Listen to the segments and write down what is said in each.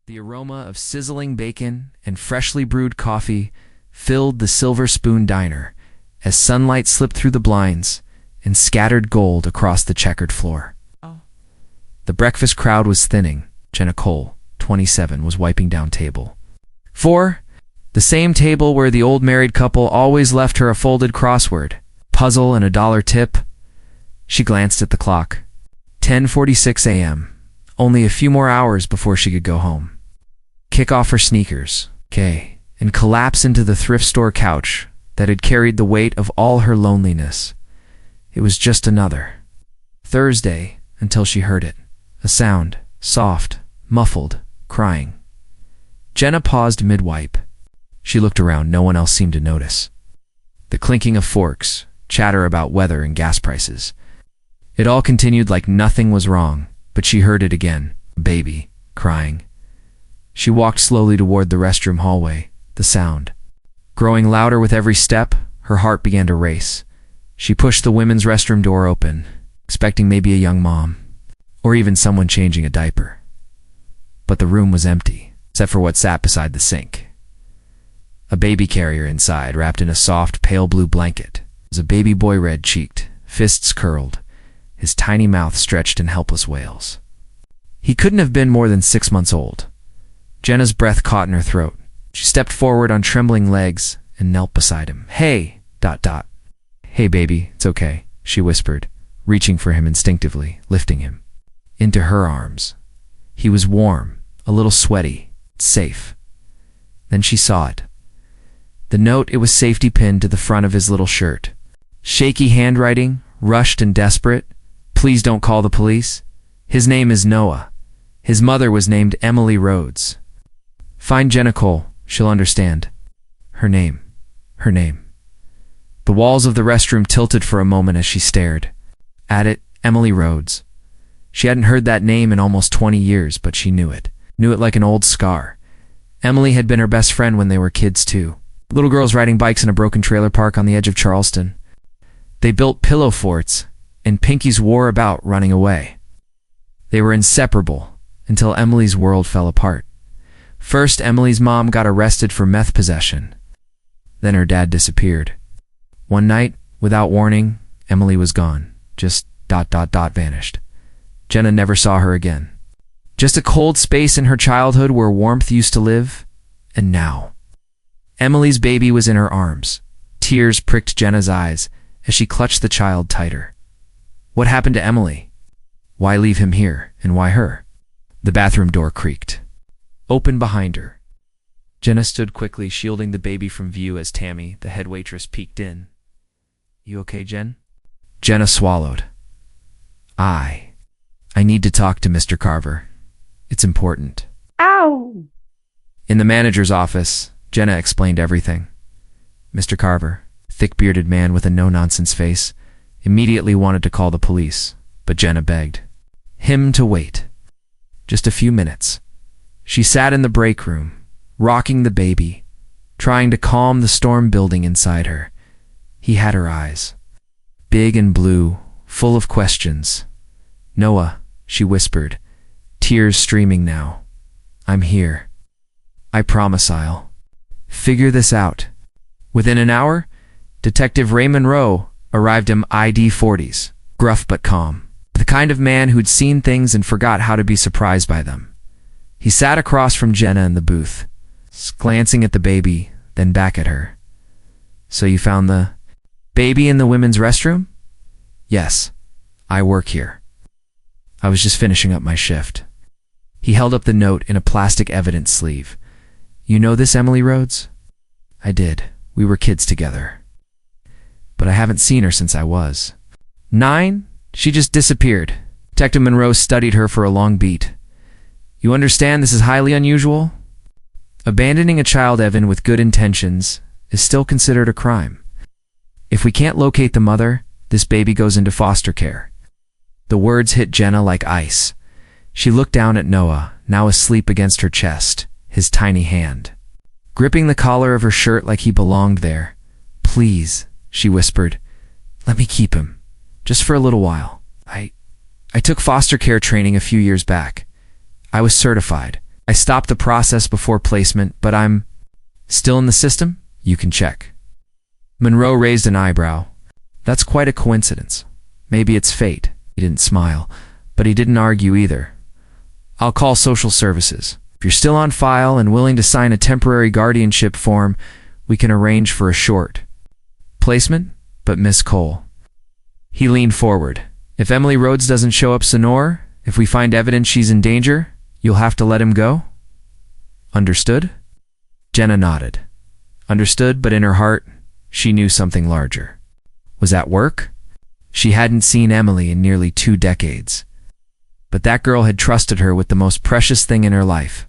The aroma of sizzling bacon and freshly brewed coffee filled the Silver Spoon diner as sunlight slipped through the blinds and scattered gold across the checkered floor. The breakfast crowd was thinning. Jenna Cole, 27, was wiping down table 4, the same table where the old married couple always left her a folded crossword, puzzle, and a $1 tip. She glanced at the clock. 10:46 a.m. Only a few more hours before she could go home. Kick off her sneakers, and collapse into the thrift store couch that had carried the weight of all her loneliness. It was just another Thursday until she heard it. A sound, soft, muffled, crying. Jenna paused mid-wipe. She looked around. No one else seemed to notice. The clinking of forks, chatter about weather and gas prices. It all continued like nothing was wrong, but she heard it again. Baby, crying. She walked slowly toward the restroom hallway, the sound growing louder with every step. Her heart began to race. She pushed the women's restroom door open, expecting maybe a young mom, or even someone changing a diaper. But the room was empty, except for what sat beside the sink. A baby carrier inside, wrapped in a soft, pale blue blanket, was a baby boy, red-cheeked, fists curled, his tiny mouth stretched in helpless wails. He couldn't have been more than 6 months old. Jenna's breath caught in her throat. She stepped forward on trembling legs and knelt beside him. Hey, ... Hey, baby, it's okay, she whispered, reaching for him instinctively, lifting him into her arms. He was warm, a little sweaty, safe. Then she saw it. The note. It was safety pinned to the front of his little shirt. Shaky handwriting, rushed and desperate. Please don't call the police. His name is Noah. His mother was named Emily Rhodes. Find Jenna Cole. She'll understand. Her name. Her name. The walls of the restroom tilted for a moment as she stared. At it, Emily Rhodes. She hadn't heard that name in almost 20 years, but she knew it. Knew it like an old scar. Emily had been her best friend when they were kids, too. Little girls riding bikes in a broken trailer park on the edge of Charleston. They built pillow forts, and Pinkies wore about running away. They were inseparable until Emily's world fell apart. First, Emily's mom got arrested for meth possession. Then her dad disappeared. One night, without warning, Emily was gone. Just ... vanished. Jenna never saw her again. Just a cold space in her childhood where warmth used to live. And now, Emily's baby was in her arms. Tears pricked Jenna's eyes as she clutched the child tighter. What happened to Emily? Why leave him here, and why her? The bathroom door creaked. Open behind her. Jenna stood quickly, shielding the baby from view as Tammy, the head waitress, peeked in. You okay, Jen? Jenna swallowed. I need to talk to Mr. Carver. It's important. Ow! In the manager's office, Jenna explained everything. Mr. Carver, thick-bearded man with a no-nonsense face, immediately wanted to call the police, but Jenna begged him to wait. Just a few minutes. She sat in the break room, rocking the baby, trying to calm the storm building inside her. He had her eyes, big and blue, full of questions. Noah, she whispered, tears streaming now. I'm here. I promise I'll figure this out. Within an hour, Detective Raymond Rowe arrived in ID 40s, gruff but calm, the kind of man who'd seen things and forgot how to be surprised by them. He sat across from Jenna in the booth, glancing at the baby, then back at her. So you found the baby in the women's restroom? Yes, I work here. I was just finishing up my shift. He held up the note in a plastic evidence sleeve. You know this Emily Rhodes? I did. We were kids together. But I haven't seen her since I was 9. She just disappeared. Detective Monroe studied her for a long beat. You understand this is highly unusual? Abandoning a child, Evan, with good intentions is still considered a crime. If we can't locate the mother, this baby goes into foster care. The words hit Jenna like ice. She looked down at Noah, now asleep against her chest, his tiny hand gripping the collar of her shirt like he belonged there. Please, she whispered, let me keep him, just for a little while. I took foster care training a few years back. I was certified, I stopped the process before placement, but I'm still in the system? You can check. Monroe raised an eyebrow. That's quite a coincidence. Maybe it's fate. He didn't smile, but he didn't argue either. I'll call social services. If you're still on file and willing to sign a temporary guardianship form, we can arrange for a short placement, but Miss Cole. He leaned forward. If Emily Rhodes doesn't show up Sonora, if we find evidence she's in danger, you'll have to let him go? Understood? Jenna nodded. Understood, but in her heart, she knew something larger. Was that work? She hadn't seen Emily in nearly 2 decades. But that girl had trusted her with the most precious thing in her life.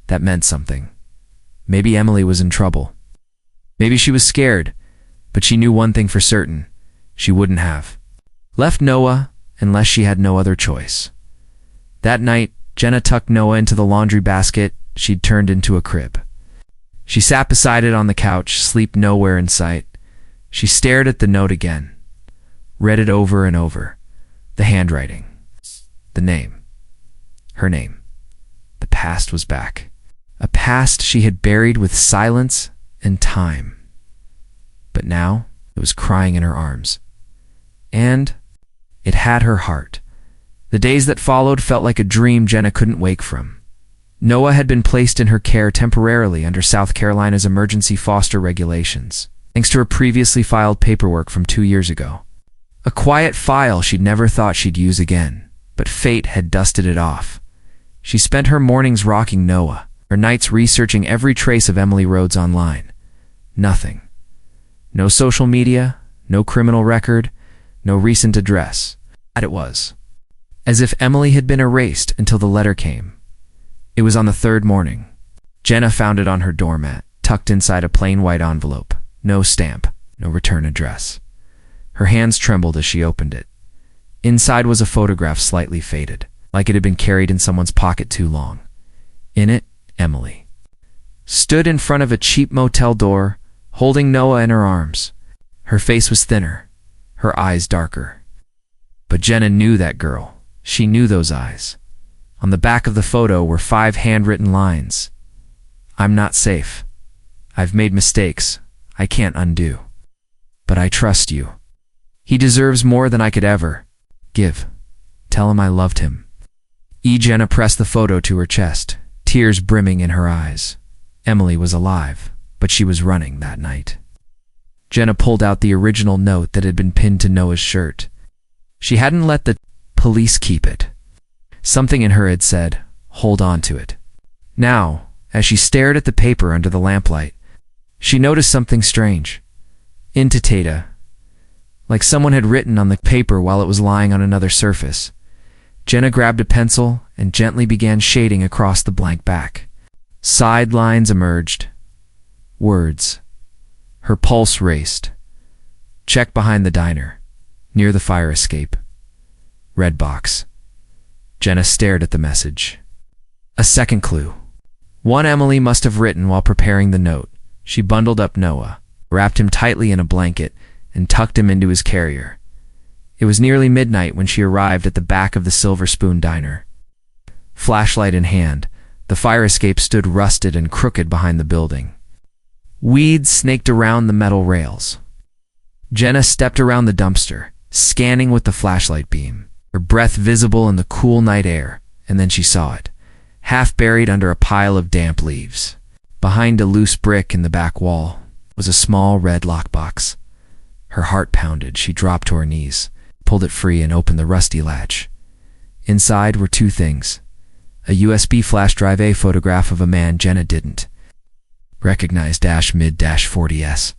That meant something. Maybe Emily was in trouble. Maybe she was scared, but she knew one thing for certain. She wouldn't have left Noah unless she had no other choice. That night, Jenna tucked Noah into the laundry basket she'd turned into a crib. She sat beside it on the couch, sleep nowhere in sight. She stared at the note again, read it over and over. The handwriting, the name, her name. The past was back. A past she had buried with silence and time. But now it was crying in her arms. And it had her heart. The days that followed felt like a dream Jenna couldn't wake from. Noah had been placed in her care temporarily under South Carolina's emergency foster regulations, thanks to her previously filed paperwork from 2 years ago. A quiet file she'd never thought she'd use again, but fate had dusted it off. She spent her mornings rocking Noah, her nights researching every trace of Emily Rhodes online. Nothing. No social media, no criminal record, no recent address. That it was. As if Emily had been erased until the letter came. It was on the 3rd morning. Jenna found it on her doormat, tucked inside a plain white envelope. No stamp, no return address. Her hands trembled as she opened it. Inside was a photograph slightly faded, like it had been carried in someone's pocket too long. In it, Emily stood in front of a cheap motel door, holding Noah in her arms. Her face was thinner, her eyes darker. But Jenna knew that girl. She knew those eyes. On the back of the photo were 5 handwritten lines. I'm not safe. I've made mistakes I can't undo. But I trust you. He deserves more than I could ever give. Tell him I loved him. Jenna pressed the photo to her chest, tears brimming in her eyes. Emily was alive, but she was running that night. Jenna pulled out the original note that had been pinned to Noah's shirt. She hadn't let the police keep it. Something in her had said, hold on to it. Now, as she stared at the paper under the lamplight, she noticed something strange. Intitata, like someone had written on the paper while it was lying on another surface. Jenna grabbed a pencil and gently began shading across the blank back. Side lines emerged. Words. Her pulse raced. Check behind the diner, near the fire escape. Red box. Jenna stared at the message. A second clue. One Emily must have written while preparing the note. She bundled up Noah, wrapped him tightly in a blanket, and tucked him into his carrier. It was nearly midnight when she arrived at the back of the Silver Spoon Diner. Flashlight in hand, the fire escape stood rusted and crooked behind the building. Weeds snaked around the metal rails. Jenna stepped around the dumpster, scanning with the flashlight beam, her breath visible in the cool night air, and then she saw it, half buried under a pile of damp leaves. Behind a loose brick in the back wall was a small red lockbox. Her heart pounded. She dropped to her knees, pulled it free, and opened the rusty latch. Inside were 2 things. A USB flash drive, a photograph of a man Jenna didn't recognize -mid-40s.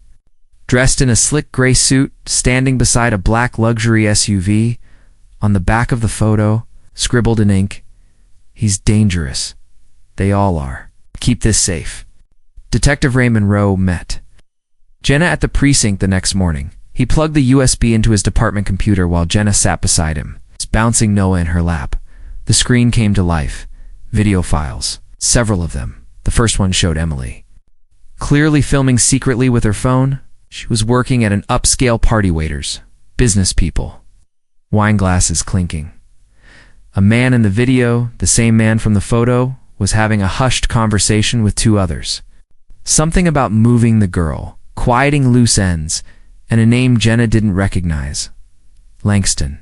Dressed in a slick gray suit, standing beside a black luxury SUV. On the back of the photo, scribbled in ink, he's dangerous. They all are. Keep this safe. Detective Raymond Rowe met Jenna at the precinct the next morning. He plugged the USB into his department computer while Jenna sat beside him, bouncing Noah in her lap. The screen came to life. Video files. Several of them. The first one showed Emily clearly filming secretly with her phone. She was working at an upscale party. Waiters, business people, wine glasses clinking. A man in the video, the same man from the photo, was having a hushed conversation with two others. Something about moving the girl, quieting loose ends, and a name Jenna didn't recognize. Langston.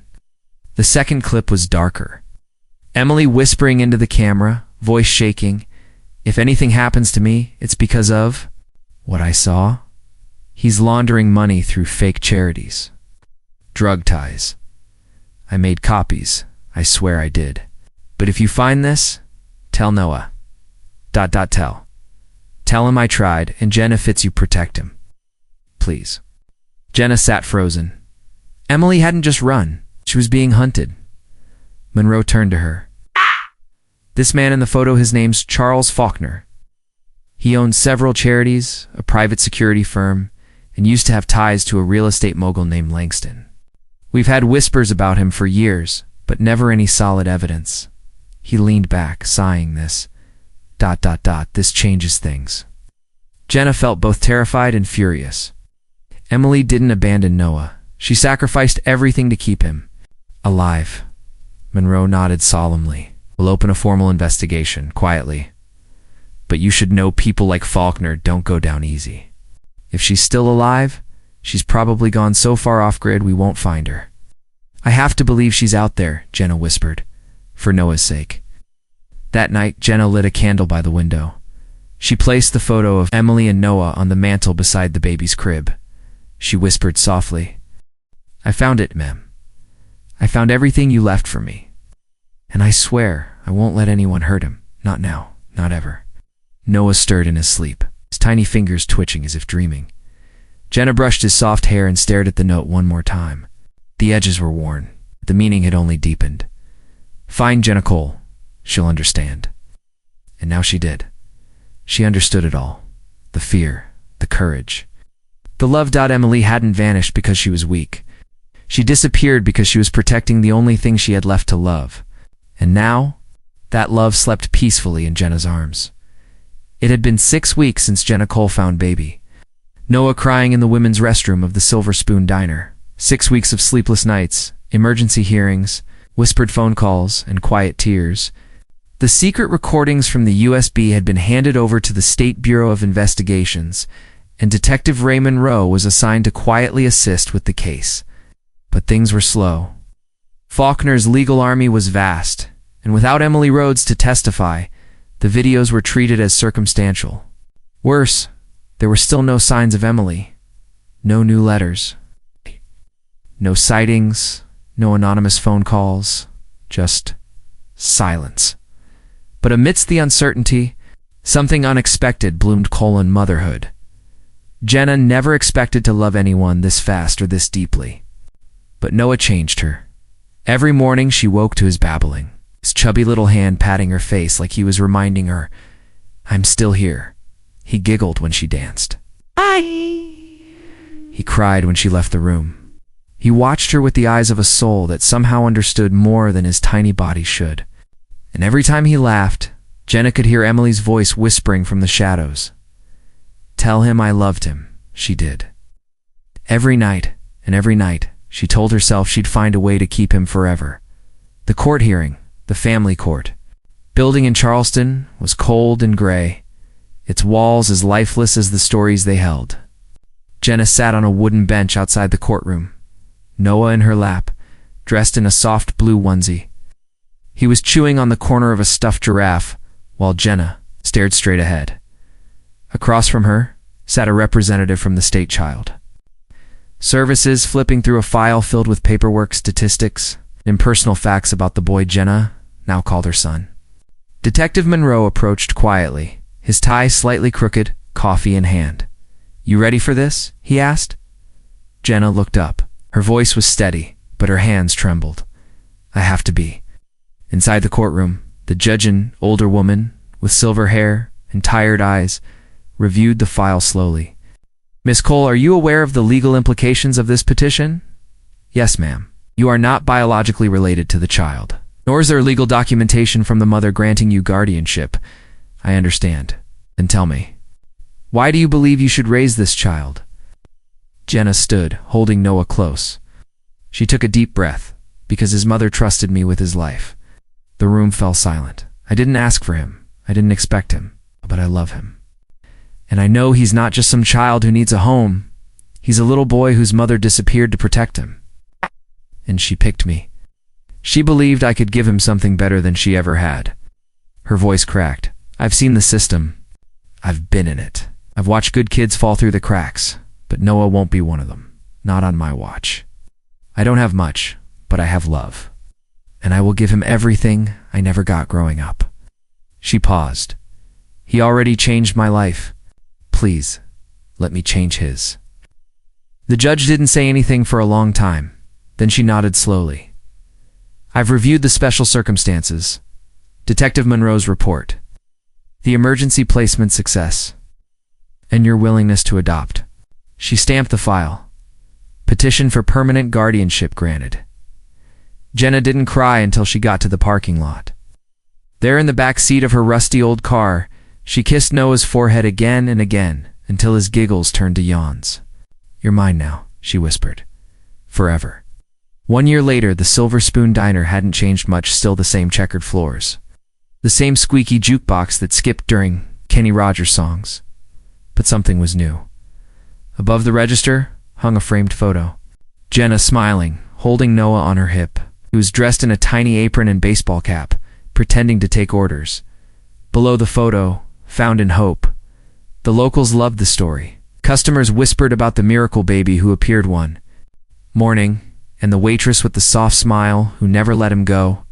The second clip was darker. Emily whispering into the camera, voice shaking, "If anything happens to me, it's because of what I saw. He's laundering money through fake charities. Drug ties. I made copies. I swear I did. But if you find this, tell Noah. Tell. Tell him I tried, and Jenna fits you protect him. Please." Jenna sat frozen. Emily hadn't just run. She was being hunted. Monroe turned to her. "This man in the photo, his name's Charles Faulkner. He owns several charities, a private security firm, and used to have ties to a real estate mogul named Langston. We've had whispers about him for years, but never any solid evidence." He leaned back, sighing this. This changes things. Jenna felt both terrified and furious. Emily didn't abandon Noah. She sacrificed everything to keep him alive. Monroe nodded solemnly. "We'll open a formal investigation, quietly. But you should know people like Faulkner don't go down easy. If she's still alive, she's probably gone so far off-grid we won't find her." "I have to believe she's out there," Jenna whispered, "for Noah's sake." That night, Jenna lit a candle by the window. She placed the photo of Emily and Noah on the mantel beside the baby's crib. She whispered softly, "I found it, ma'am. I found everything you left for me. And I swear I won't let anyone hurt him. Not now, not ever." Noah stirred in his sleep, his tiny fingers twitching as if dreaming. Jenna brushed his soft hair and stared at the note one more time. The edges were worn. The meaning had only deepened. "Find Jenna Cole. She'll understand." And now she did. She understood it all. The fear, the courage. The love. Emily hadn't vanished because she was weak. She disappeared because she was protecting the only thing she had left to love. And now, that love slept peacefully in Jenna's arms. It had been 6 weeks since Jenna Cole found baby. Noah crying in the women's restroom of the Silver Spoon Diner. 6 weeks of sleepless nights, emergency hearings, whispered phone calls, and quiet tears. The secret recordings from the USB had been handed over to the State Bureau of Investigations, and Detective Ray Monroe was assigned to quietly assist with the case. But things were slow. Faulkner's legal army was vast, and without Emily Rhodes to testify, the videos were treated as circumstantial. Worse, there were still no signs of Emily. No new letters. No sightings, no anonymous phone calls, just silence. But amidst the uncertainty, something unexpected bloomed: motherhood. Jenna never expected to love anyone this fast or this deeply. But Noah changed her. Every morning she woke to his babbling, his chubby little hand patting her face like he was reminding her, "I'm still here." He giggled when she danced. He cried when she left the room. He watched her with the eyes of a soul that somehow understood more than his tiny body should. And every time he laughed, Jenna could hear Emily's voice whispering from the shadows. "Tell him I loved him," she did. Every night, she told herself she'd find a way to keep him forever. The court hearing, the family court. Building in Charleston was cold and gray, its walls as lifeless as the stories they held. Jenna sat on a wooden bench outside the courtroom, Noah in her lap, dressed in a soft blue onesie. He was chewing on the corner of a stuffed giraffe, while Jenna stared straight ahead. Across from her sat a representative from the state child services, flipping through a file filled with paperwork, statistics, and impersonal facts about the boy Jenna now called her son. Detective Monroe approached quietly, his tie slightly crooked, coffee in hand. "You ready for this?" he asked. Jenna looked up. Her voice was steady, but her hands trembled. "I have to be." Inside the courtroom, the judge, an older woman with silver hair and tired eyes, reviewed the file slowly. "Miss Cole, are you aware of the legal implications of this petition?" "Yes, ma'am. You are not biologically related to the child, nor is there legal documentation from the mother granting you guardianship." "I understand. Then tell me, why do you believe you should raise this child?" Jenna stood, holding Noah close. She took a deep breath, "Because his mother trusted me with his life." The room fell silent. "I didn't ask for him. I didn't expect him, but I love him. And I know he's not just some child who needs a home. He's a little boy whose mother disappeared to protect him. And she picked me. She believed I could give him something better than she ever had. Her voice cracked. I've seen the system. I've been in it. I've watched good kids fall through the cracks, but Noah won't be one of them. Not on my watch. I don't have much, but I have love. And I will give him everything I never got growing up. She paused. He already changed my life. Please, let me change his. The judge didn't say anything for a long time. Then she nodded slowly. I've reviewed the special circumstances. Detective Monroe's report. The emergency placement success. And your willingness to adopt. She stamped the file. Petition for permanent guardianship granted. Jenna didn't cry until she got to the parking lot. There in the back seat of her rusty old car, she kissed Noah's forehead again and again until his giggles turned to yawns. You're mine now, she whispered. Forever. 1 year later, the Silver Spoon Diner hadn't changed much, still the same checkered floors. The same squeaky jukebox that skipped during Kenny Rogers songs. But something was new. Above the register hung a framed photo. Jenna smiling, holding Noah on her hip. He was dressed in a tiny apron and baseball cap, pretending to take orders. Below the photo, Found in Hope. The locals loved the story. Customers whispered about the miracle baby who appeared one morning, and the waitress with the soft smile who never let him go.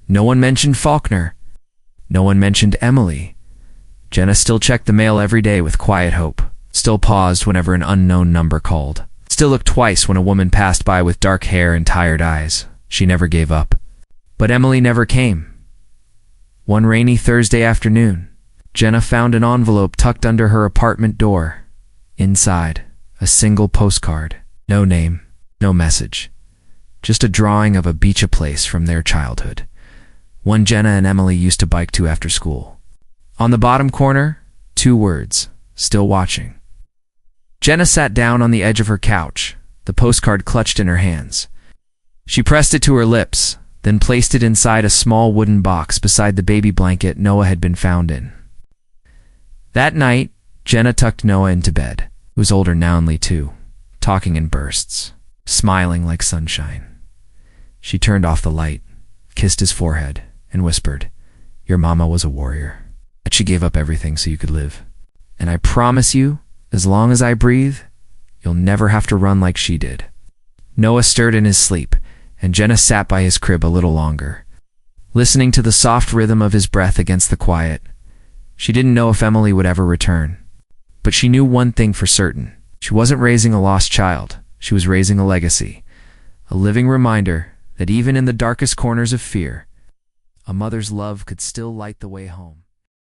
No one mentioned Faulkner. No one mentioned Emily. Jenna still checked the mail every day with quiet hope, still paused whenever an unknown number called, still looked twice when a woman passed by with dark hair and tired eyes. She never gave up. But Emily never came. One rainy Thursday afternoon, Jenna found an envelope tucked under her apartment door. Inside, a single postcard. No name, no message. Just a drawing of a beach place from their childhood. One Jenna and Emily used to bike to after school. On the bottom corner, 2 words, still watching. Jenna sat down on the edge of her couch, the postcard clutched in her hands. She pressed it to her lips, then placed it inside a small wooden box beside the baby blanket Noah had been found in. That night, Jenna tucked Noah into bed. He was older now, too, talking in bursts, smiling like sunshine. She turned off the light, kissed his forehead, and whispered, Your mama was a warrior. That she gave up everything so you could live. And I promise you, as long as I breathe, you'll never have to run like she did. Noah stirred in his sleep, and Jenna sat by his crib a little longer, listening to the soft rhythm of his breath against the quiet. She didn't know if Emily would ever return. But she knew one thing for certain. She wasn't raising a lost child. She was raising a legacy. A living reminder that even in the darkest corners of fear, a mother's love could still light the way home.